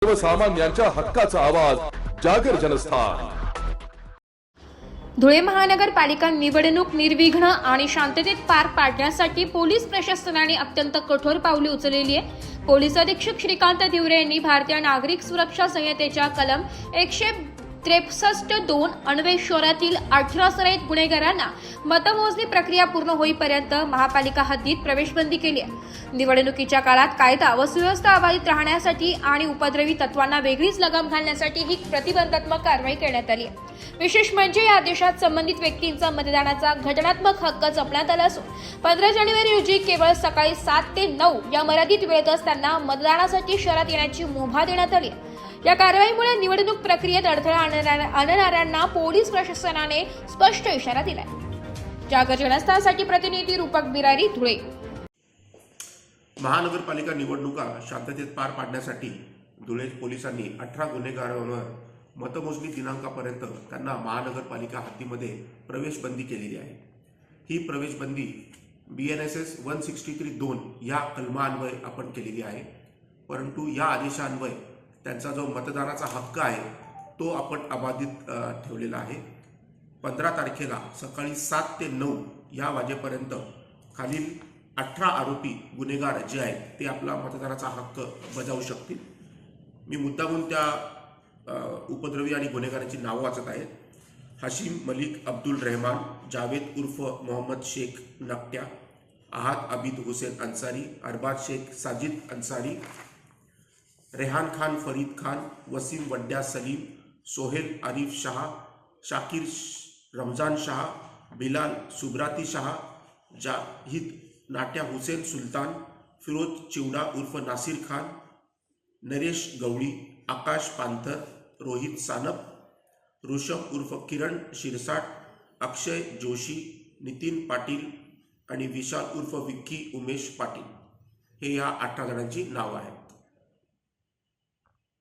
सर्वसामान्यांच्या हक्काचा आवाज जागर जनस्थान। धुळे महानगरपालिका निवडणूक निर्विघ्न आणि शांततेत पार पाडण्यासाठी पोलीस प्रशासनाने अत्यंत कठोर पावले उचललेली आहे। पोलीस अधीक्षक श्रीकांत दिवरे यांनी भारतीय नागरिक सुरक्षा संहितेच्या कलम 163(2) अन्वये शहरातील 18 सराईत गुन्हेगारांना मतमोजणी प्रक्रिया पूर्ण होईपर्यंत महापालिका हद्दीत प्रवेशबंदी केली आहे। निवडणुकीच्या काळात कायदा व सुव्यवस्था अबाधित राहण्यासाठी आणि उपद्रवी तत्वांना वेगळीच लगाम घालण्यासाठी ही प्रतिबंधात्मक कारवाई करण्यात आली आहे। विशेष म्हणजे या आदेशात संबंधित व्यक्तींचा मतदानाचा घटनात्मक हक्क जपण्यात आला असून 15 जानेवारी रोजी केवळ सकाळी 7 ते 9 या मर्यादित वेळेतच त्यांना मतदानासाठी शहरात येण्याची मुभा देण्यात आली आहे। या कारवाईमुळे निवडणूक प्रक्रियेत अडथळा आणणाऱ्यांना पोलीस प्रशासनाने स्पष्ट इशारा दिलाय। जागर जनस्थानसाठी प्रतिनिधी रूपक बिरारी, धुळे। महानगरपालिका निवडणुका शांततेत पार पाडण्यासाठी धुळे पोलिसांनी 18 गुन्हेगारांवर मतमोजणी दिनांकापर्यंत त्यांना महानगरपालिका हद्दीमध्ये प्रवेशबंदी केलेली आहे। ही प्रवेशबंदी BNSS 163(2) या कलमान्वये आपण केलेली आहे। परंतु या आदेशान्वये त्यांचा जो मतदानाचा हक्क आहे तो आपण अबाधित ठेवलेला आहे। 15 तारखेला सकाळी 7 ते 9 या वाजेपर्यंत खालील 18 आरोपी गुन्हेगार जे आहेत ते आपला मतदानाचा हक्क बजावू शकतील। मी मुद्दामून त्या उपद्रवी आणि गुन्हेगारांची नावं वाचत आहे। हशीम मलिक अब्दुल रहमान, जावेद उर्फ मोहम्मद शेख नकट्या, अहाद अबीद हुसैन अंसारी, अरबाज शेख साजिद अंसारी, रेहान खान फरीद खान, वसीम वड्या सलीम, सोहेल आरिफ शाह, शाकिर रमजान शाह, बिलाल सुब्राती शाह, जाहिद नाट्या हुसैन सुल्तान, फिरोज चिवडा उर्फ नासिर खान, नरेश गवळी, आकाश पांथर, रोहित सानप, ऋषभ उर्फ किरण शिरसाट, अक्षय जोशी, नितीन पाटील आणि विशाल उर्फ विक्की उमेश पाटील हे या 18 जणांची नावं आहेत।